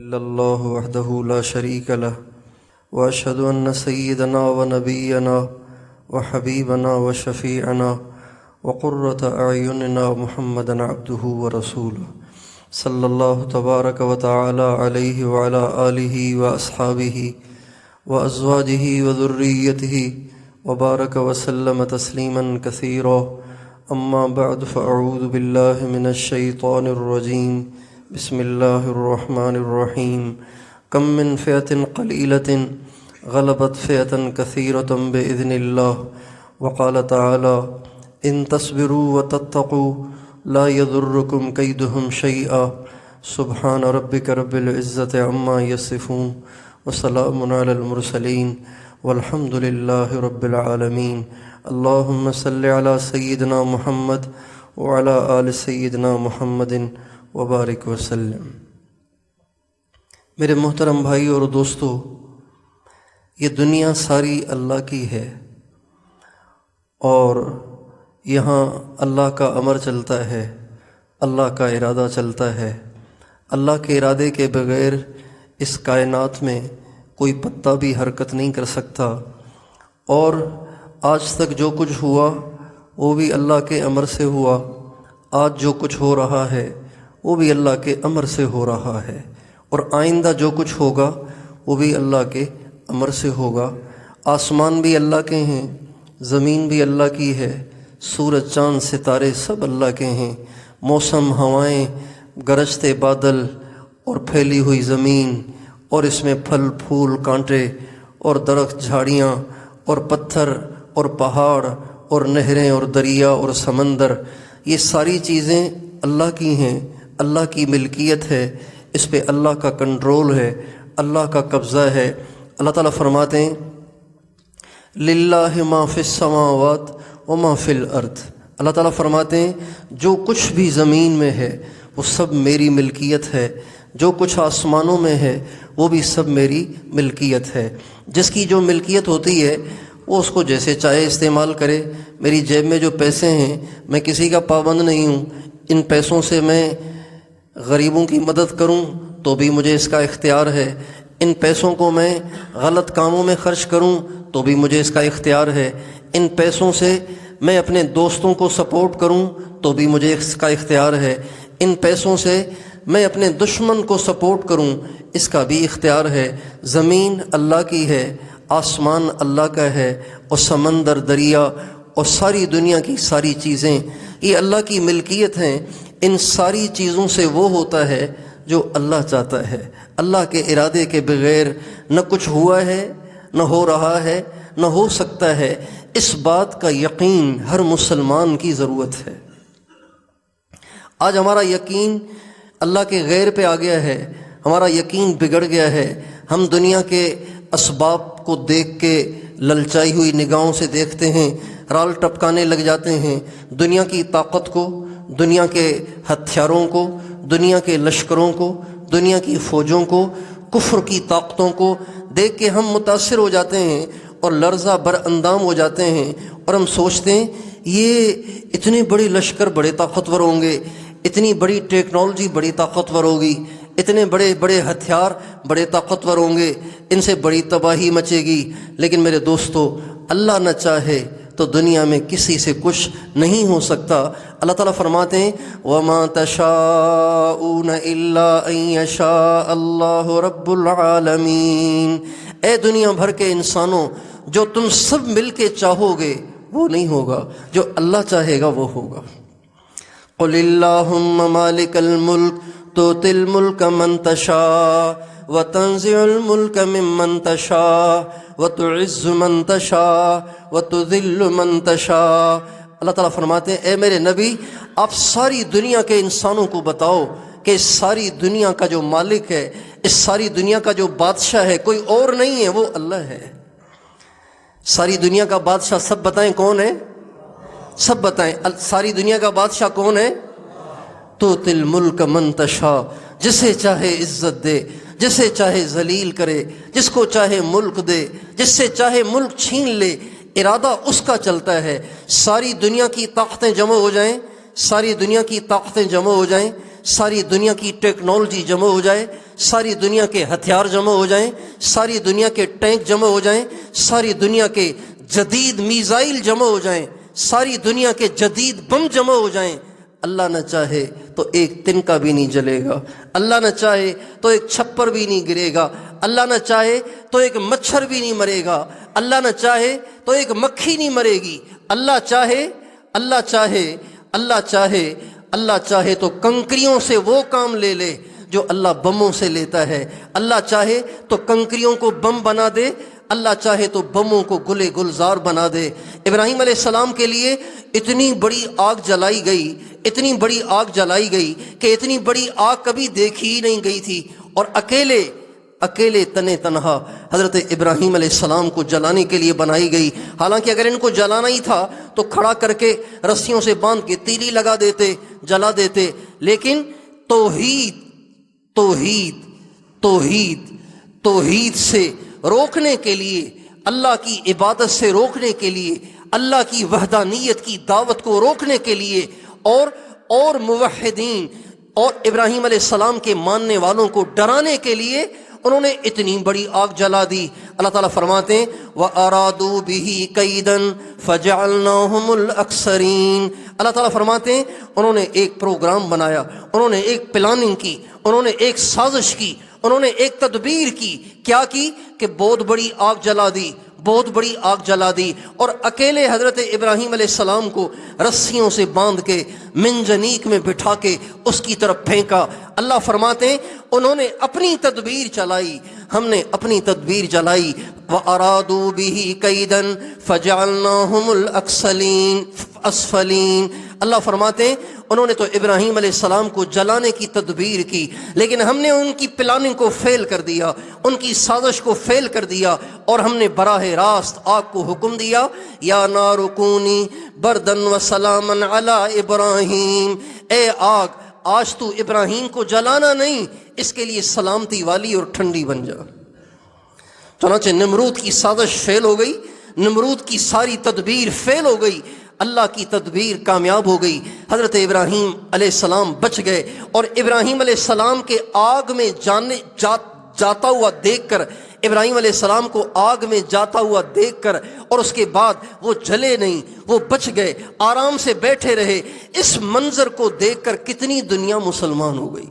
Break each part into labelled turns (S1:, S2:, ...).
S1: إلا الله وحده لا شريك له وأشهد أن سيدنا ونبينا وحبيبنا وشفيعنا وقرة أعيننا محمدا عبده ورسوله صلى الله تبارك وتعالى عليه وعلى آله وأصحابه وأزواجه وذريته وبارك وسلم تسليما كثيرا أما بعد فأعوذ بالله من الشيطان الرجيم بسم الله الرحمن الرحيم كم من فئة قليلة غلبت فئة كثيرة بإذن الله وقال تعالى إن تصبروا وتتقوا لا يضركم كيدهم شيئا سبحان ربك رب العزة عما يصفون وسلام على المرسلين والحمد لله رب العالمين اللهم صل على سيدنا محمد وعلى آل سيدنا محمد وبارک وسلم۔ میرے محترم بھائی اور دوستو، یہ دنیا ساری اللہ کی ہے اور یہاں اللہ کا امر چلتا ہے، اللہ کا ارادہ چلتا ہے۔ اللہ کے ارادے کے بغیر اس کائنات میں کوئی پتا بھی حرکت نہیں کر سکتا، اور آج تک جو کچھ ہوا وہ بھی اللہ کے امر سے ہوا، آج جو کچھ ہو رہا ہے وہ بھی اللہ کے امر سے ہو رہا ہے، اور آئندہ جو کچھ ہوگا وہ بھی اللہ کے امر سے ہوگا۔ آسمان بھی اللہ کے ہیں، زمین بھی اللہ کی ہے، سورج چاند ستارے سب اللہ کے ہیں، موسم، ہوائیں، گرجتے بادل اور پھیلی ہوئی زمین، اور اس میں پھل پھول کانٹے اور درخت جھاڑیاں اور پتھر اور پہاڑ اور نہریں اور دریا اور سمندر، یہ ساری چیزیں اللہ کی ہیں، اللہ کی ملکیت ہے، اس پہ اللہ کا کنٹرول ہے، اللہ کا قبضہ ہے۔ اللہ تعالیٰ فرماتے ہیں للہ ما فی السماوات وما فی الارض، اللہ تعالیٰ فرماتے ہیں جو کچھ بھی زمین میں ہے وہ سب میری ملکیت ہے، جو کچھ آسمانوں میں ہے وہ بھی سب میری ملکیت ہے۔ جس کی جو ملکیت ہوتی ہے وہ اس کو جیسے چاہے استعمال کرے۔ میری جیب میں جو پیسے ہیں میں کسی کا پابند نہیں ہوں، ان پیسوں سے میں غریبوں کی مدد کروں تو بھی مجھے اس کا اختیار ہے، ان پیسوں کو میں غلط کاموں میں خرچ کروں تو بھی مجھے اس کا اختیار ہے، ان پیسوں سے میں اپنے دوستوں کو سپورٹ کروں تو بھی مجھے اس کا اختیار ہے، ان پیسوں سے میں اپنے دشمن کو سپورٹ کروں اس کا بھی اختیار ہے۔ زمین اللہ کی ہے، آسمان اللہ کا ہے، اور سمندر، دریا اور ساری دنیا کی ساری چیزیں یہ اللہ کی ملکیت ہیں۔ ان ساری چیزوں سے وہ ہوتا ہے جو اللہ چاہتا ہے، اللہ کے ارادے کے بغیر نہ کچھ ہوا ہے، نہ ہو رہا ہے، نہ ہو سکتا ہے۔ اس بات کا یقین ہر مسلمان کی ضرورت ہے۔ آج ہمارا یقین اللہ کے غیر پہ آ گیا ہے، ہمارا یقین بگڑ گیا ہے، ہم دنیا کے اسباب کو دیکھ کے للچائی ہوئی نگاہوں سے دیکھتے ہیں، رال ٹپکانے لگ جاتے ہیں، دنیا کی طاقت کو، دنیا کے ہتھیاروں کو، دنیا کے لشکروں کو، دنیا کی فوجوں کو، کفر کی طاقتوں کو دیکھ کے ہم متاثر ہو جاتے ہیں اور لرزہ بر اندام ہو جاتے ہیں، اور ہم سوچتے ہیں یہ اتنے بڑے لشکر بڑے طاقتور ہوں گے، اتنی بڑی ٹیکنالوجی بڑی طاقتور ہوگی، اتنے بڑے بڑے ہتھیار بڑے طاقتور ہوں گے، ان سے بڑی تباہی مچے گی۔ لیکن میرے دوستو، اللہ نہ چاہے تو دنیا میں کسی سے کچھ نہیں ہو سکتا۔ اللہ تعالیٰ فرماتے ہیں وَمَا تَشَاءُونَ إِلَّا أَن يَشَاءَ اللَّهُ رَبُّ الْعَالَمِينَ، اے دنیا بھر کے انسانوں، جو تم سب مل کے چاہو گے وہ نہیں ہوگا، جو اللہ چاہے گا وہ ہوگا۔ قُلِ اللَّهُمَّ مَالِكَ الْمُلْكِ تُؤْتِي الْمُلْكَ مَن تَشَاءُ وَتَنزِعُ الْمُلْكَ مِمَّن تَشَاءُ وَتُعِزُّ مَن تَشَاءُ وَتُذِلُّ مَن تَشَاءُ۔ اللہ تعالیٰ فرماتے ہیں اے میرے نبی، آپ ساری دنیا کے انسانوں کو بتاؤ کہ اس ساری دنیا کا جو مالک ہے، اس ساری دنیا کا جو بادشاہ ہے کوئی اور نہیں ہے، وہ اللہ ہے۔ ساری دنیا کا بادشاہ سب بتائیں کون ہے؟ سب بتائیں ساری دنیا کا بادشاہ کون ہے؟ تُؤْتِي الْمُلْكَ مَن تَشَاءُ، جسے چاہے عزت دے، جسے چاہے ذلیل کرے، جس کو چاہے ملک دے، جس سے چاہے ملک چھین لے، ارادہ اس کا چلتا ہے۔ ساری دنیا کی طاقتیں جمع ہو جائیں، ساری دنیا کی طاقتیں جمع ہو جائیں، ساری دنیا کی ٹیکنالوجی جمع ہو جائے، ساری دنیا کے ہتھیار جمع ہو جائیں، ساری دنیا کے ٹینک جمع ہو جائیں، ساری دنیا کے جدید میزائل جمع ہو جائیں، ساری دنیا کے جدید بم جمع ہو جائیں، اللہ نہ چاہے تو ایک تنکا بھی نہیں جلے گا، اللہ نہ چاہے تو ایک چھپر بھی نہیں گرے گا، اللہ نہ چاہے تو ایک مچھر بھی نہیں مرے گا، اللہ نہ چاہے تو ایک مکھی نہیں مرے گی، اللہ چاہے اللہ چاہے اللہ چاہے اللہ چاہے تو کنکریوں سے وہ کام لے لے جو اللہ بموں سے لیتا ہے، اللہ چاہے تو کنکریوں کو بم بنا دے، اللہ چاہے تو بموں کو گلے گلزار بنا دے۔ ابراہیم علیہ السلام کے لیے اتنی بڑی آگ جلائی گئی، اتنی بڑی آگ جلائی گئی کہ اتنی بڑی آگ کبھی دیکھی ہی نہیں گئی تھی، اور اکیلے تنے تنہا حضرت ابراہیم علیہ السلام کو جلانے کے لیے بنائی گئی۔ حالانکہ اگر ان کو جلانا ہی تھا تو کھڑا کر کے رسیوں سے باندھ کے تیلی لگا دیتے، جلا دیتے، لیکن توحید توحید توحید توحید سے روکنے کے لیے، اللہ کی عبادت سے روکنے کے لیے، اللہ کی وحدانیت کی دعوت کو روکنے کے لیے، اور موحدین اور ابراہیم علیہ السلام کے ماننے والوں کو ڈرانے کے لیے انہوں نے اتنی بڑی آگ جلا دی۔ اللہ تعالیٰ فرماتے ہیں وَأَرَادُوا بِهِ كَيْدًا فَجَعَلْنَاهُمُ الْأَخْسَرِينَ۔ اللہ تعالیٰ فرماتے ہیں انہوں نے ایک پروگرام بنایا، انہوں نے ایک پلاننگ کی، انہوں نے ایک سازش کی، انہوں نے ایک تدبیر کی۔ کیا کی کہ بہت بڑی آگ جلا دی، بہت بڑی آگ جلا دی، اور اکیلے حضرت ابراہیم علیہ السلام کو رسیوں سے باندھ کے منجنیق میں بٹھا کے اس کی طرف پھینکا۔ اللہ فرماتے ہیں انہوں نے اپنی تدبیر چلائی، ہم نے اپنی تدبیر چلائی۔ وَأَرَادُوا بِهِ كَيْدًا فَجَعَلْنَاهُمُ الْأَسْفَلِينَ۔ اللہ فرماتے ہیں انہوں نے تو ابراہیم علیہ السلام کو جلانے کی تدبیر کی، لیکن ہم نے ان کی پلاننگ کو فیل کر دیا، ان کی سازش کو فیل کر دیا، اور ہم نے براہ راست آگ کو حکم دیا یا نار کونی بردن وسلاما علی ابراہیم، اے آگ آج تو ابراہیم کو جلانا نہیں، اس کے لیے سلامتی والی اور ٹھنڈی بن جا۔ چنانچہ نمرود کی سازش فیل ہو گئی، نمرود کی ساری تدبیر فیل ہو گئی، اللہ کی تدبیر کامیاب ہو گئی، حضرت ابراہیم علیہ السلام بچ گئے۔ اور ابراہیم علیہ السلام کے آگ میں جاتا ہوا دیکھ کر، ابراہیم علیہ السلام کو آگ میں جاتا ہوا دیکھ کر، اور اس کے بعد وہ جلے نہیں، وہ بچ گئے، آرام سے بیٹھے رہے، اس منظر کو دیکھ کر کتنی دنیا مسلمان ہو گئی۔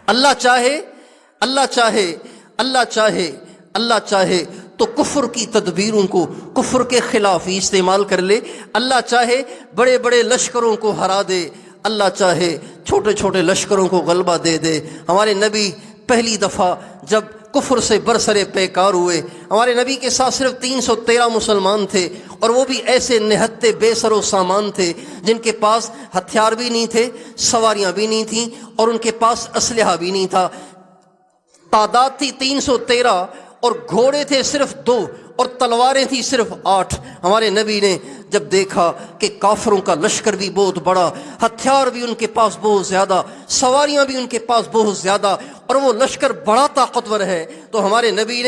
S1: اللہ چاہے اللہ چاہے اللہ چاہے اللہ چاہے تو کفر کی تدبیروں کو کفر کے خلاف ہی استعمال کر لے، اللہ چاہے بڑے بڑے لشکروں کو ہرا دے، اللہ چاہے چھوٹے چھوٹے لشکروں کو غلبہ دے دے۔ ہمارے نبی پہلی دفعہ جب کفر سے برسرے پیکار ہوئے، ہمارے نبی کے ساتھ صرف 313 مسلمان تھے، اور وہ بھی ایسے نہتے بے سر و سامان تھے جن کے پاس ہتھیار بھی نہیں تھے، سواریاں بھی نہیں تھیں، اور ان کے پاس اسلحہ بھی نہیں تھا۔ تعداد تھی 313 اور گھوڑے تھے صرف 2 اور تلواریں تھی صرف 8۔ ہمارے نبی نے جب دیکھا کہ کافروں کا لشکر بھی بہت بڑا، ہتھیار بھی ان کے پاس بہت زیادہ، سواریاں بھی ان کے پاس بہت زیادہ، اور وہ لشکر بڑا طاقتور ہے، تو ہمارے نبی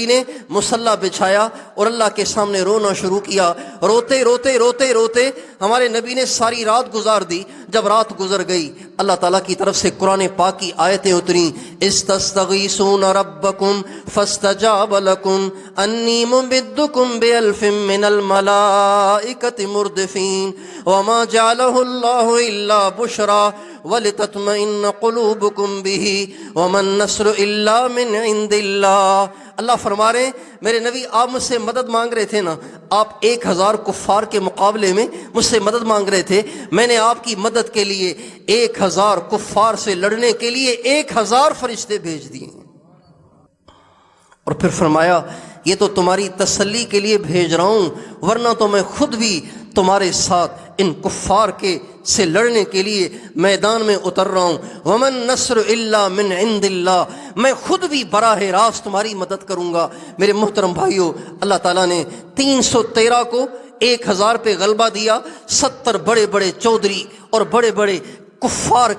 S1: نے مصلی بچھایا اور اللہ کے سامنے رونا شروع کیا۔ روتے روتے روتے روتے ہمارے نبی نے ساری رات گزار دی۔ جب رات گزر گئی، اللہ تعالیٰ کی طرف سے قرآن پاک کی آیتیں اتریں، استستغیثون ربکم فاستجاب لکم انی ممدکم بألف من الملائکۃ مردفین وما جعلہ اللہ الا بشرا وَلِتَطْمَئِنَّ قُلُوبُكُمْ بِهِ وَمَا النَّصْرُ إِلَّا مِنْ عِنْدِ اللَّهِ۔ اللہ فرما رہے ہیں میرے نبی آپ مجھ سے مدد مانگ رہے تھے نا، آپ 1000 کفار کے مقابلے میں مجھ سے مدد مانگ رہے تھے، میں نے آپ کی مدد کے لیے 1000 کفار سے لڑنے کے لیے 1000 فرشتے بھیج دیے۔ اور پھر فرمایا یہ تو تمہاری تسلی کے لیے بھیج رہا ہوں، ورنہ تو میں خود بھی تمہارے ساتھ ان کفار کے سے لڑنے کے لیے میدان میں اتر رہا ہوں۔ وَمَن نَّصْرُ إِلَّا مِنْ عِنْدِ اللَّهِ، میں خود بھی براہ راست تمہاری مدد کروں گا۔ میرے محترم بھائیوں، اللہ تعالیٰ نے 313 کو 1000 پہ غلبہ دیا، 70 بڑے بڑے چودھری اور بڑے بڑے کفار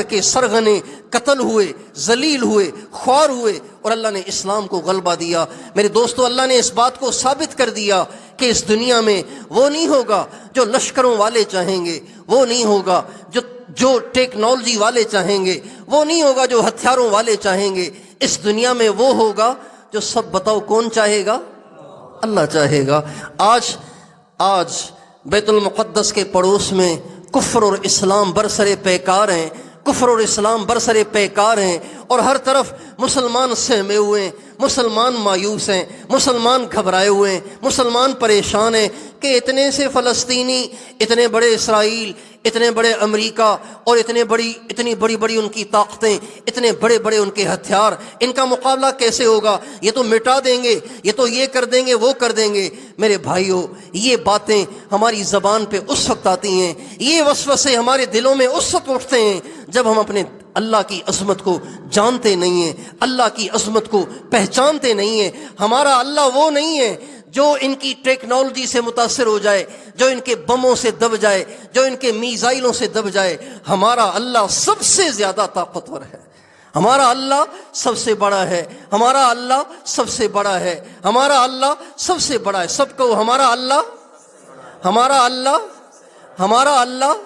S1: کے سرغنے قتل ہوئے، ذلیل ہوئے، خوار ہوئے، اور اللہ نے اسلام کو غلبہ دیا۔ میرے دوستو، اللہ نے اس بات کو ثابت کر دیا کہ اس دنیا میں وہ نہیں ہوگا جو لشکروں والے چاہیں گے، وہ نہیں ہوگا جو جو ٹیکنالوجی والے چاہیں گے، وہ نہیں ہوگا جو ہتھیاروں والے چاہیں گے. اس دنیا میں وہ ہوگا جو سب بتاؤ کون چاہے گا؟ اللہ چاہے گا. آج بیت المقدس کے پڑوس میں کفر اور اسلام برسر پیکار ہیں، کفر اور اسلام برسر پیکار ہیں، اور ہر طرف مسلمان سہمے ہوئے ہیں، مسلمان مایوس ہیں، مسلمان گھبرائے ہوئے ہیں، مسلمان پریشان ہیں کہ اتنے سے فلسطینی، اتنے بڑے اسرائیل، اتنے بڑے امریکہ، اور اتنی بڑی بڑی ان کی طاقتیں، اتنے بڑے بڑے ان کے ہتھیار، ان کا مقابلہ کیسے ہوگا؟ یہ تو مٹا دیں گے، یہ تو یہ کر دیں گے، وہ کر دیں گے. میرے بھائیوں، یہ باتیں ہماری زبان پہ اس وقت آتی ہیں، یہ وسوسے ہمارے دلوں میں اس وقت اٹھتے ہیں جب ہم اپنے اللہ کی عظمت کو جانتے نہیں ہیں، اللہ کی عظمت کو پہچانتے نہیں ہیں. ہمارا اللہ وہ نہیں ہے جو ان کی ٹیکنالوجی سے متاثر ہو جائے، جو ان کے بموں سے دب جائے، جو ان کے میزائلوں سے دب جائے. ہمارا اللہ سب سے زیادہ طاقتور ہے، ہمارا اللہ سب سے بڑا ہے، ہمارا اللہ سب سے بڑا ہے، ہمارا اللہ سب سے بڑا ہے. سب کو ہمارا اللہ، ہمارا اللہ، ہمارا اللہ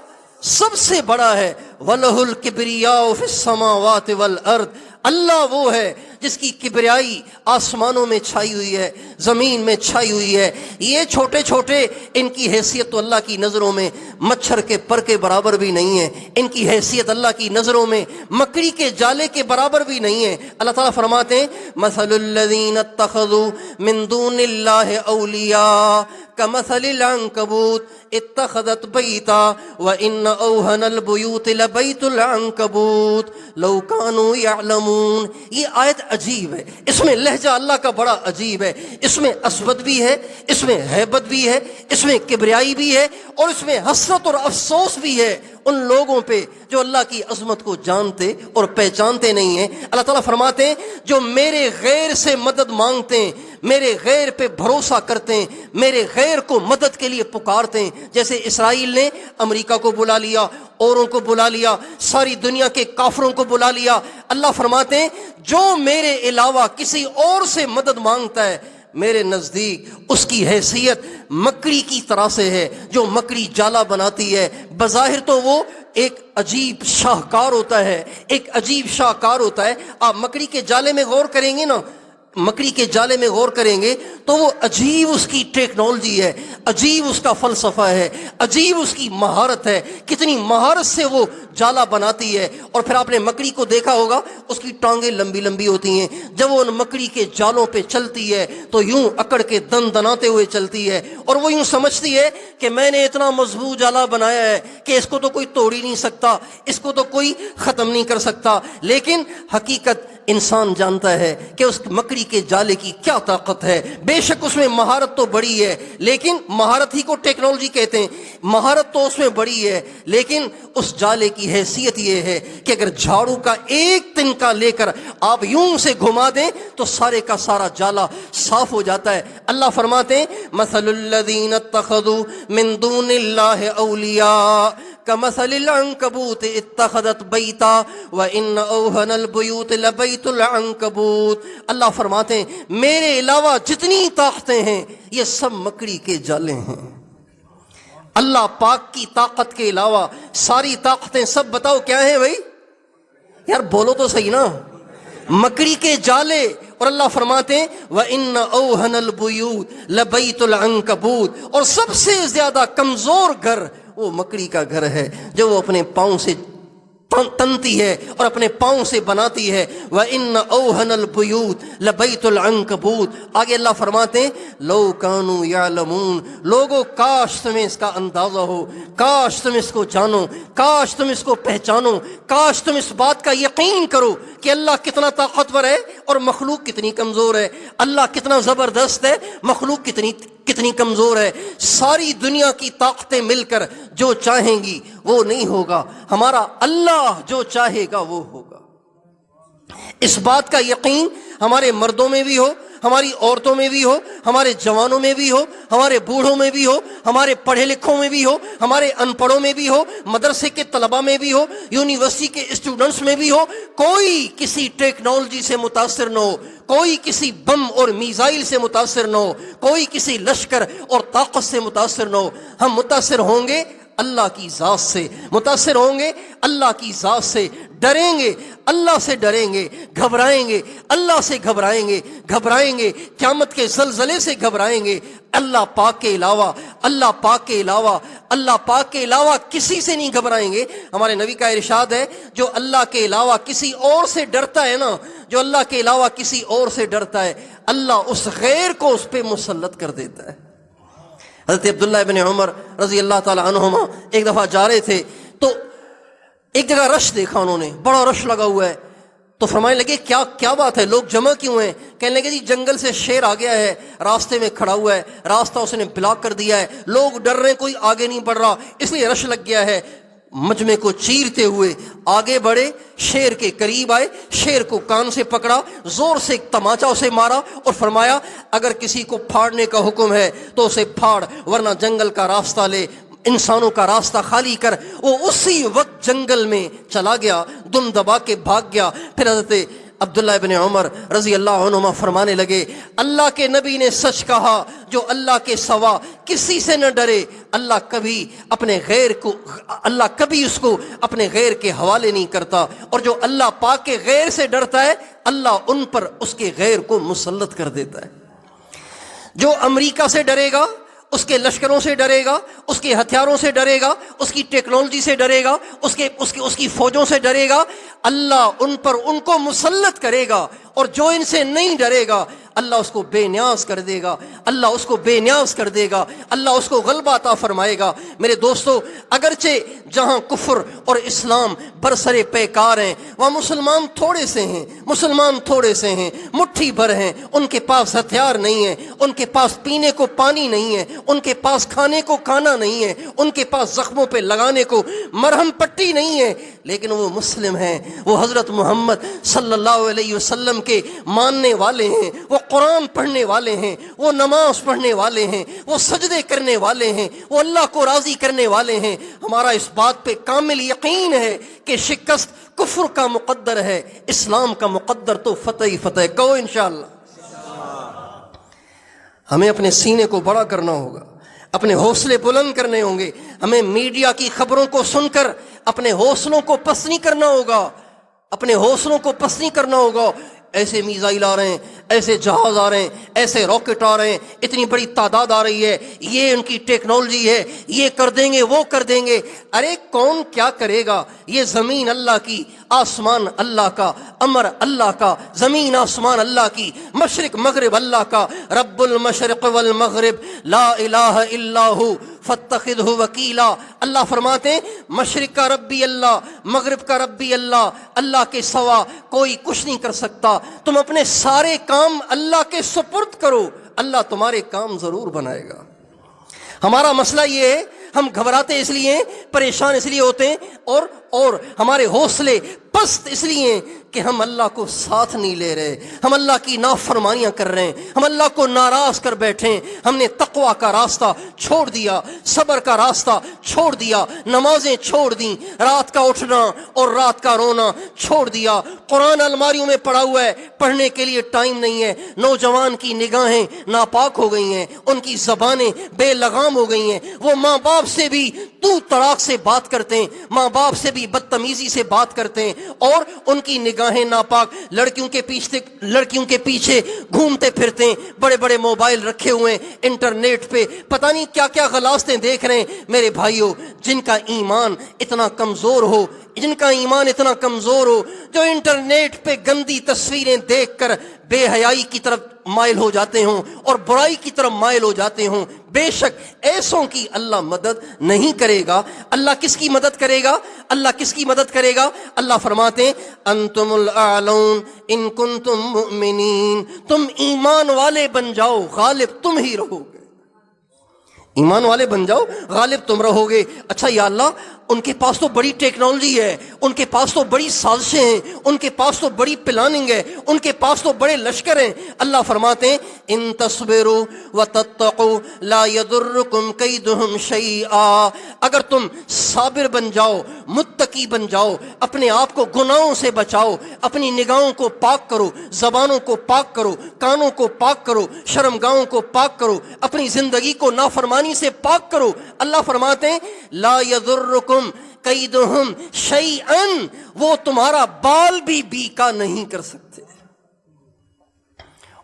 S1: سب سے بڑا ہے. وَلَهُ الْكِبْرِيَاءُ فِي السَّمَاوَاتِ وَالْأَرْضِ. اللہ وہ ہے جس کی کبریائی آسمانوں میں چھائی ہوئی ہے، زمین میں چھائی ہوئی ہے. یہ چھوٹے چھوٹے، ان کی حیثیت تو اللہ کی نظروں میں مچھر کے پر کے برابر بھی نہیں ہے، ان کی حیثیت اللہ کی نظروں میں مکڑی کے جالے کے برابر بھی نہیں ہے. اللہ تعالیٰ فرماتے ہیں مثل الذین اتخذوا من دون اللہ اولیاء کمثل العنکبوت اتخذت بیتا وان اوہن البیوت لبیت العنکبوت لو کانوا یعلمون. یہ آیت عجیب ہے، اس میں لہجہ اللہ کا بڑا عجیب ہے، اس میں عصبت بھی ہے، اس میں ہیبت بھی ہے، اس میں کبریائی بھی ہے، اور اس میں حسرت اور افسوس بھی ہے ان لوگوں پہ جو اللہ کی عظمت کو جانتے اور پہچانتے نہیں ہیں. اللہ تعالیٰ فرماتے ہیں جو میرے غیر سے مدد مانگتے ہیں، میرے غیر پہ بھروسہ کرتے ہیں، میرے غیر کو مدد کے لیے پکارتے ہیں، جیسے اسرائیل نے امریکہ کو بلا لیا، اوروں کو بلا لیا، ساری دنیا کے کافروں کو بلا لیا. اللہ فرماتے ہیں جو میرے علاوہ کسی اور سے مدد مانگتا ہے، میرے نزدیک اس کی حیثیت مکڑی کی طرح سے ہے جو مکڑی جالا بناتی ہے. بظاہر تو وہ ایک عجیب شاہکار ہوتا ہے، ایک عجیب شاہکار ہوتا ہے. آپ مکڑی کے جالے میں غور کریں گے نا، مکڑی کے جالے میں غور کریں گے تو وہ عجیب اس کی ٹیکنالوجی ہے، عجیب اس کا فلسفہ ہے، عجیب اس کی مہارت ہے، کتنی مہارت سے وہ جالا بناتی ہے. اور پھر آپ نے مکڑی کو دیکھا ہوگا، اس کی ٹانگیں لمبی لمبی ہوتی ہیں، جب وہ ان مکڑی کے جالوں پہ چلتی ہے تو یوں اکڑ کے دن دناتے ہوئے چلتی ہے، اور وہ یوں سمجھتی ہے کہ میں نے اتنا مضبوط جالا بنایا ہے کہ اس کو تو کوئی توڑ ہی نہیں سکتا، اس کو تو کوئی ختم نہیں کر سکتا. لیکن حقیقت انسان جانتا ہے کہ اس مکڑی کے جالے کی کیا طاقت ہے. بے شک اس میں مہارت تو بڑی ہے، لیکن مہارت ہی کو ٹیکنالوجی کہتے ہیں، مہارت تو اس میں بڑی ہے، لیکن اس جالے کی حیثیت یہ ہے کہ اگر جھاڑو کا ایک تنکا لے کر آپ یوں سے گھما دیں تو سارے کا سارا جالا صاف ہو جاتا ہے. اللہ فرماتے ہیں مثل الذین اتخذوا من دون اللہ اولیاء کمثل العنکبوت اتخذت بیتا وان اوہن البیوت لبیت العنکبوت. اللہ فرماتے ہیں میرے علاوہ جتنی طاقتیں ہیں یہ سب مکڑی کے جالے ہیں. اللہ پاک کی طاقت کے علاوہ ساری طاقتیں سب بتاؤ کیا ہیں بھائی؟ یار بولو تو صحیح نا، مکڑی کے جالے. اور اللہ فرماتے ہیں وَإِنَّ أَوْهَنَ الْبُيُوتِ لَبَيْتُ الْعَنكَبُوتِ، اور سب سے زیادہ کمزور گھر وہ مکڑی کا گھر ہے جو وہ اپنے پاؤں سے تنتی ہے اور اپنے پاؤں سے بناتی ہے. وَإِنَّ أَوْهَنَ الْبُيُوتِ لَبَيْتُ الْعَنكَبُوتِ. آگے اللہ فرماتے ہیں لَوْ كَانُوا يَعْلَمُونَ. لوگوں کاش تمہیں اس کا اندازہ ہو، کاش تم اس کو جانو، کاش تم اس کو پہچانو، کاش تم اس بات کا یقین کرو کہ اللہ کتنا طاقتور ہے اور مخلوق کتنی کمزور ہے. اللہ کتنا زبردست ہے، مخلوق کتنی کمزور ہے. ساری دنیا کی طاقتیں مل کر جو چاہیں گی وہ نہیں ہوگا، ہمارا اللہ جو چاہے گا وہ ہوگا. اس بات کا یقین ہمارے مردوں میں بھی ہو، ہماری عورتوں میں بھی ہو، ہمارے جوانوں میں بھی ہو، ہمارے بوڑھوں میں بھی ہو، ہمارے پڑھے لکھوں میں بھی ہو، ہمارے ان پڑھوں میں بھی ہو، مدرسے کے طلباء میں بھی ہو، یونیورسٹی کے اسٹوڈنٹس میں بھی ہو. کوئی کسی ٹیکنالوجی سے متاثر نہ ہو، کوئی کسی بم اور میزائل سے متاثر نہ ہو، کوئی کسی لشکر اور طاقت سے متاثر نہ ہو. ہم متاثر ہوں گے اللہ کی ذات سے، متاثر ہوں گے اللہ کی ذات سے، ڈریں گے اللہ سے، ڈریں گے، گھبرائیں گے اللہ سے، گھبرائیں گے، گھبرائیں گے قیامت کے زلزلے سے، گھبرائیں گے اللہ پاک کے علاوہ، اللہ پاک کے علاوہ، اللہ پاک کے علاوہ کسی سے نہیں گھبرائیں گے۔ ہمارے نبی کا ارشاد ہے جو اللہ کے علاوہ کسی اور سے ڈرتا ہے نا، جو اللہ کے علاوہ کسی اور سے ڈرتا ہے، اللہ اس غیر کو اس پہ مسلط کر دیتا ہے۔ حضرت عبداللہ ابن عمر رضی اللہ تعالی عنہما ایک دفعہ جا رہے تھے تو ایک جگہ رش دیکھا انہوں نے، بڑا رش لگا ہوا ہے، تو فرمانے لگے کیا بات ہے، لوگ جمع کیوں ہیں؟ کہنے لگے جی جنگل سے شیر آ گیا ہے، راستے میں کھڑا ہوا ہے، راستہ اس نے بلاک کر دیا ہے، لوگ ڈر رہے ہیں، کوئی آگے نہیں بڑھ رہا، اس لیے رش لگ گیا ہے۔ مجمع کو چیرتے ہوئے آگے بڑھے، شیر کے قریب آئے، شیر کو کان سے پکڑا، زور سے ایک تماچا اسے مارا اور فرمایا اگر کسی کو پھاڑنے کا حکم ہے تو اسے پھاڑ، ورنہ جنگل کا راستہ لے، انسانوں کا راستہ خالی کر۔ وہ اسی وقت جنگل میں چلا گیا، دم دبا کے بھاگ گیا۔ پھر حضرت عبداللہ ابن عمر رضی اللہ عنہما فرمانے لگے اللہ کے نبی نے سچ کہا، جو اللہ کے سوا کسی سے نہ ڈرے اللہ کبھی اس کو اپنے غیر کے حوالے نہیں کرتا، اور جو اللہ پاک کے غیر سے ڈرتا ہے اللہ ان پر اس کے غیر کو مسلط کر دیتا ہے۔ جو امریکہ سے ڈرے گا، اس کے لشکروں سے ڈرے گا، اس کے ہتھیاروں سے ڈرے گا، اس کی ٹیکنالوجی سے ڈرے گا، اس کی فوجوں سے ڈرے گا، اللہ ان کو مسلط کرے گا۔ اور جو ان سے نہیں ڈرے گا اللہ اس کو بے نیاز کر دے گا، اللہ اس کو بے نیاز کر دے گا، اللہ اس کو غلبہ عطا فرمائے گا۔ میرے دوستو، اگرچہ جہاں کفر اور اسلام برسرے پیکار ہیں وہاں مسلمان تھوڑے سے ہیں، مٹھی بھر ہیں، ان کے پاس ہتھیار نہیں ہیں، ان کے پاس پینے کو پانی نہیں ہے، ان کے پاس کھانے کو کھانا نہیں ہے، ان کے پاس زخموں پہ لگانے کو مرہم پٹی نہیں ہے، لیکن وہ مسلم ہیں، وہ حضرت محمد صلی اللہ علیہ وسلم کے ماننے والے ہیں، وہ قرآن پڑھنے والے ہیں، وہ نماز پڑھنے والے ہیں، وہ سجدے کرنے والے ہیں، وہ اللہ کو راضی کرنے والے ہیں۔ ہمارا اس بات پہ کامل یقین ہے کہ شکست کفر کا مقدر ہے، اسلام کا مقدر تو فتح ہی فتح۔ کہو انشاءاللہ۔ ہمیں اپنے سینے کو بڑا کرنا ہوگا، اپنے حوصلے بلند کرنے ہوں گے، ہمیں میڈیا کی خبروں کو سن کر اپنے حوصلوں کو پست نہیں کرنا ہوگا، اپنے حوصلوں کو پست نہیں کرنا ہوگا۔ ایسے میزائل آ رہے ہیں، ایسے جہاز آ رہے ہیں، ایسے راکٹ آ رہے ہیں، اتنی بڑی تعداد آ رہی ہے، یہ ان کی ٹیکنالوجی ہے، یہ کر دیں گے، وہ کر دیں گے۔ ارے کون کیا کرے گا؟ یہ زمین اللہ کی، آسمان اللہ کا، امر اللہ کا، زمین آسمان اللہ کی، مشرق مغرب اللہ کا۔ رب المشرق والمغرب لا الہ الا ہو فاتخذہ وکیلا۔ اللہ فرماتے ہیں مشرق کا رب بھی اللہ، مغرب کا رب بھی اللہ، اللہ کے سوا کوئی کچھ نہیں کر سکتا۔ تم اپنے سارے کام اللہ کے سپرد کرو، اللہ تمہارے کام ضرور بنائے گا۔ ہمارا مسئلہ یہ ہے ہم گھبراتے اس لیے ہیں، پریشان اس لیے ہوتے ہیں، اور ہمارے حوصلے پست اس لیے کہ ہم اللہ کو ساتھ نہیں لے رہے، ہم اللہ کی نافرمانیاں کر رہے ہیں، ہم اللہ کو ناراض کر بیٹھے ہیں، ہم نے تقویٰ کا راستہ چھوڑ دیا، صبر کا راستہ چھوڑ دیا، نمازیں چھوڑ دیں، رات کا اٹھنا اور رات کا رونا چھوڑ دیا، قرآن الماریوں میں پڑا ہوا ہے، پڑھنے کے لیے ٹائم نہیں ہے، نوجوان کی نگاہیں ناپاک ہو گئی ہیں، ان کی زبانیں بے لگام ہو گئی ہیں، وہ ماں باپ سے بھی تو طلاق سے بات کرتے ہیں، ماں باپ سے بھی بدتمیزی سے بات کرتے ہیں، اور ان کی نگاہیں ناپاک، لڑکیوں کے پیچھے گھومتے پھرتے ہیں، بڑے بڑے موبائل رکھے ہوئے ہیں، انٹرنیٹ پہ پتہ نہیں کیا کیا غلاستیں دیکھ رہے ہیں۔ میرے بھائیوں، جن کا ایمان اتنا کمزور ہو، جو انٹرنیٹ پہ گندی تصویریں دیکھ کر بے حیائی کی طرف مائل ہو جاتے ہوں اور برائی کی طرف مائل ہو جاتے ہوں، بے شک ایسوں کی اللہ مدد نہیں کرے گا۔ اللہ کس کی مدد کرے گا؟ اللہ فرماتے ہیں انتم الاعلون ان کنتم مؤمنین، تم ایمان والے بن جاؤ، غالب تم ہی رہو گے، ایمان والے بن جاؤ، غالب تم رہو گے۔ اچھا یا اللہ، ان کے پاس تو بڑی ٹیکنالوجی ہے، ان کے پاس تو بڑی سازشیں ہیں، ان کے پاس تو بڑی پلاننگ ہے، ان کے پاس تو بڑے لشکر ہیں۔ اللہ فرماتے ہیں ان تصبروا وتتقوا لا يضركم كيدهم شيئا، اگر تم صابر بن جاؤ، متقی بن جاؤ، اپنے آپ کو گناہوں سے بچاؤ، اپنی نگاہوں کو پاک کرو، زبانوں کو پاک کرو، کانوں کو پاک کرو، شرمگاہوں کو پاک کرو، اپنی زندگی کو نافرمانی سے پاک کرو، اللہ فرماتے ہیں لا يضركم كيدهم شيئا، وہ تمہارا بال بھی بیکا نہیں کر سکتے۔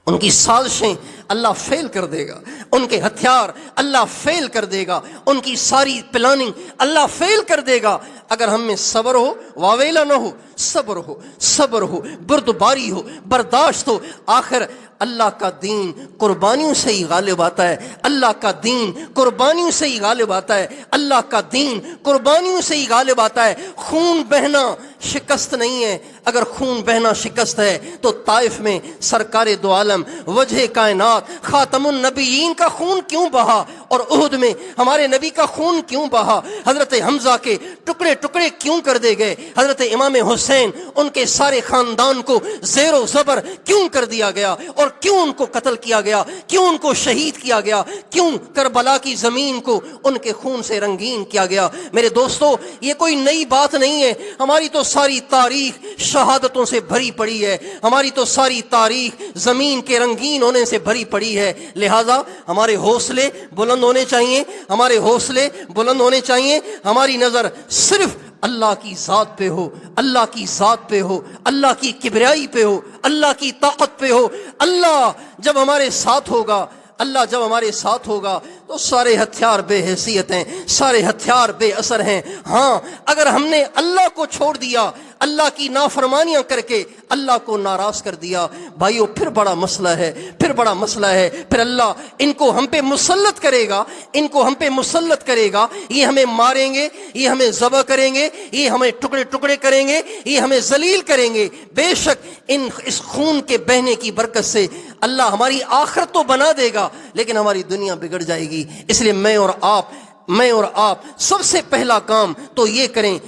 S1: ان کی سازشیں اللہ فیل کر دے گا، ان کے ہتھیار اللہ فیل کر دے گا، ان کی ساری پلاننگ اللہ فیل کر دے گا، اگر ہم میں صبر ہو، واویلا نہ ہو، صبر ہو، بردباری ہو، برداشت ہو۔ آخر اللہ کا دین قربانیوں سے ہی غالب آتا ہے، اللہ کا دین قربانیوں سے ہی غالب آتا ہے، اللہ کا دین قربانیوں سے ہی غالب آتا ہے۔ خون بہنا شکست نہیں ہے، اگر خون بہنا شکست ہے تو طائف میں سرکار دو عالم وجہ کائنات خاتم النبیین کا خون کیوں بہا، اور احد میں ہمارے نبی کا خون کیوں بہا؟ حضرت حمزہ کے ٹکڑے ٹکڑے کیوں کر دے گئے؟ حضرت امام حسین ان کے سارے خاندان کو زیر و زبر کیوں کر دیا گیا، اور کیوں ان کو قتل کیا گیا، کیوں ان کو شہید کیا گیا، کیوں کربلا کی زمین کو ان کے خون سے رنگین کیا گیا؟ میرے دوستو، یہ کوئی نئی بات نہیں ہے، ہماری تو ساری تاریخ شہادتوں سے بھری پڑی ہے، ہماری تو ساری تاریخ زمین کے رنگین ہونے سے بھری پڑی ہے۔ لہذا ہمارے حوصلے بلند ہونے چاہیے، ہمارے حوصلے بلند ہونے چاہیے، ہماری نظر صرف اللہ کی ذات پہ ہو، اللہ کی ذات پہ ہو، اللہ کی کبریائی پہ ہو، اللہ کی طاقت پہ ہو۔ اللہ جب ہمارے ساتھ ہوگا، اللہ جب ہمارے ساتھ ہوگا تو سارے ہتھیار بے حیثیت ہیں، سارے ہتھیار بے اثر ہیں۔ ہاں، اگر ہم نے اللہ کو چھوڑ دیا، اللہ کی نافرمانیاں کر کے اللہ کو ناراض کر دیا، بھائیو پھر بڑا مسئلہ ہے، پھر بڑا مسئلہ ہے۔ پھر اللہ ان کو ہم پہ مسلط کرے گا، ان کو ہم پہ مسلط کرے گا، یہ ہمیں ماریں گے، یہ ہمیں ذبح کریں گے، یہ ہمیں ٹکڑے ٹکڑے کریں گے، یہ ہمیں ذلیل کریں گے۔ بے شک اس خون کے بہنے کی برکت سے اللہ ہماری آخرت تو بنا دے گا، لیکن ہماری دنیا بگڑ جائے گی۔ اس لیے میں اور آپ سب سے پہلا کام تو یہ کریں،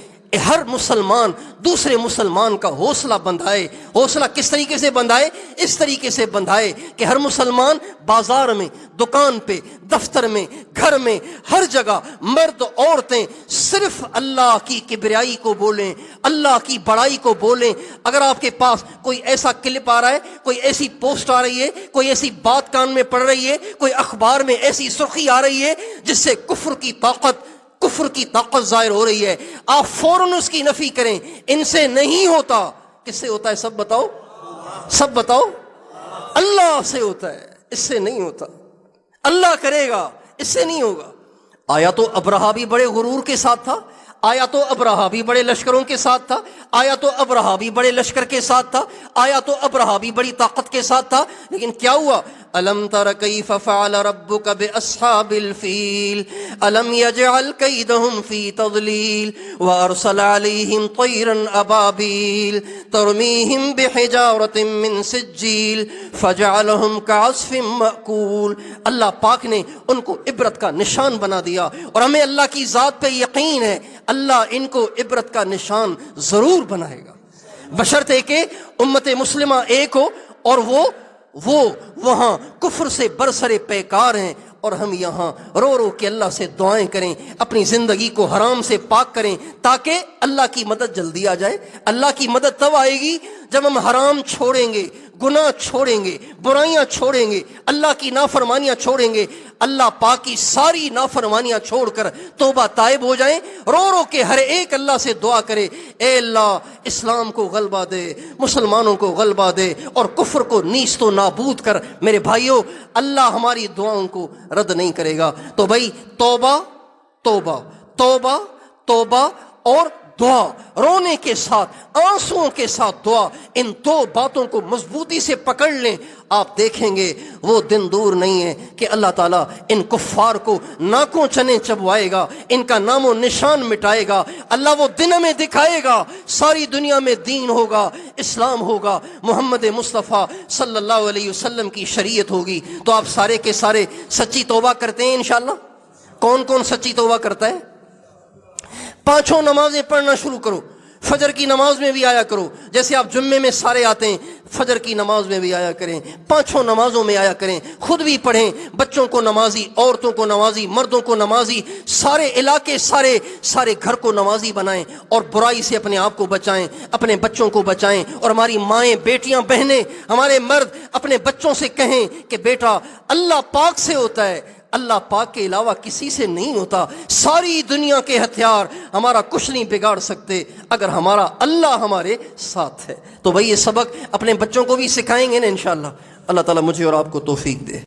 S1: ہر مسلمان دوسرے مسلمان کا حوصلہ بندھائے۔ حوصلہ کس طریقے سے بندھائے؟ اس طریقے سے بندھائے کہ ہر مسلمان بازار میں، دکان پہ، دفتر میں، گھر میں، ہر جگہ مرد عورتیں صرف اللہ کی کبریائی کو بولیں، اللہ کی بڑائی کو بولیں۔ اگر آپ کے پاس کوئی ایسا کلپ آ رہا ہے، کوئی ایسی پوسٹ آ رہی ہے، کوئی ایسی بات کان میں پڑ رہی ہے، کوئی اخبار میں ایسی سرخی آ رہی ہے جس سے کفر کی طاقت ظاہر ہو رہی ہے، آپ فوراً اس کی نفی کریں۔ ان سے نہیں ہوتا، کس سے ہوتا ہے؟ سب بتاؤ، اللہ سے ہوتا ہے، اس سے نہیں ہوتا۔ اللہ کرے گا، اس سے نہیں ہوگا۔ آیا تو ابرہا بھی بڑے غرور کے ساتھ تھا، آیا تو ابرہا بھی بڑے لشکروں کے ساتھ تھا، آیا تو ابرہا بھی بڑے لشکر کے ساتھ تھا، آیا تو ابرہا بھی بڑی طاقت کے ساتھ تھا، لیکن کیا ہوا؟ أَلَمْ تَرَ كَيْفَ فَعَلَ رَبُّكَ بِأَصْحَابِ الْفِيلِ أَلَمْ يَجْعَلْ كَيْدَهُمْ فِي تَضْلِيلٍ وَأَرْسَلَ عَلَيْهِمْ طَيْرًا أَبَابِيلَ تَرْمِيهِمْ بِحِجَارَةٍ مِّن سِجِّيلٍ فَجَعَلَهُمْ كَعَصْفٍ مَّأْكُولٍ۔ اللہ پاک نے ان کو عبرت کا نشان بنا دیا، اور ہمیں اللہ کی ذات پہ یقین ہے، اللہ ان کو عبرت کا نشان ضرور بنائے گا، بشرطے کہ امت مسلمہ ایک ہو، اور وہ وہاں کفر سے برسرے پیکار ہیں، اور ہم یہاں رو رو کے اللہ سے دعائیں کریں، اپنی زندگی کو حرام سے پاک کریں، تاکہ اللہ کی مدد جلدی آ جائے۔ اللہ کی مدد تب آئے گی جب ہم حرام چھوڑیں گے، گناہ چھوڑیں گے، برائیاں چھوڑیں گے، اللہ کی نافرمانیاں چھوڑیں گے۔ اللہ پاک کی ساری نافرمانیاں چھوڑ کر توبہ طائب ہو جائیں، رو رو کے ہر ایک اللہ سے دعا کرے، اے اللہ اسلام کو غلبہ دے، مسلمانوں کو غلبہ دے، اور کفر کو نیست و نابود کر۔ میرے بھائیوں، اللہ ہماری دعاؤں کو رد نہیں کرے گا۔ تو بھائی توبہ توبہ توبہ توبہ اور دعا، رونے کے ساتھ، آنسوؤں کے ساتھ دعا، ان دو باتوں کو مضبوطی سے پکڑ لیں، آپ دیکھیں گے وہ دن دور نہیں ہے کہ اللہ تعالیٰ ان کفار کو ناکوں چنے چبوائے گا، ان کا نام و نشان مٹائے گا۔ اللہ وہ دن ہمیں دکھائے گا، ساری دنیا میں دین ہوگا، اسلام ہوگا، محمد مصطفیٰ صلی اللہ علیہ وسلم کی شریعت ہوگی۔ تو آپ سارے کے سارے سچی توبہ کرتے ہیں انشاءاللہ؟ کون کون سچی توبہ کرتا ہے؟ 5 نمازیں پڑھنا شروع کرو، فجر کی نماز میں بھی آیا کرو، جیسے آپ جمعے میں سارے آتے ہیں فجر کی نماز میں بھی آیا کریں، 5 نمازوں میں آیا کریں، خود بھی پڑھیں، بچوں کو نمازی، عورتوں کو نمازی، مردوں کو نمازی، سارے علاقے سارے گھر کو نمازی بنائیں، اور برائی سے اپنے آپ کو بچائیں، اپنے بچوں کو بچائیں، اور ہماری مائیں، بیٹیاں، بہنیں، ہمارے مرد اپنے بچوں سے کہیں کہ بیٹا اللہ پاک سے ہوتا ہے، اللہ پاک کے علاوہ کسی سے نہیں ہوتا، ساری دنیا کے ہتھیار ہمارا کچھ نہیں بگاڑ سکتے اگر ہمارا اللہ ہمارے ساتھ ہے۔ تو بھائی یہ سبق اپنے بچوں کو بھی سکھائیں گے نا انشاءاللہ۔ اللہ تعالیٰ مجھے اور آپ کو توفیق دے۔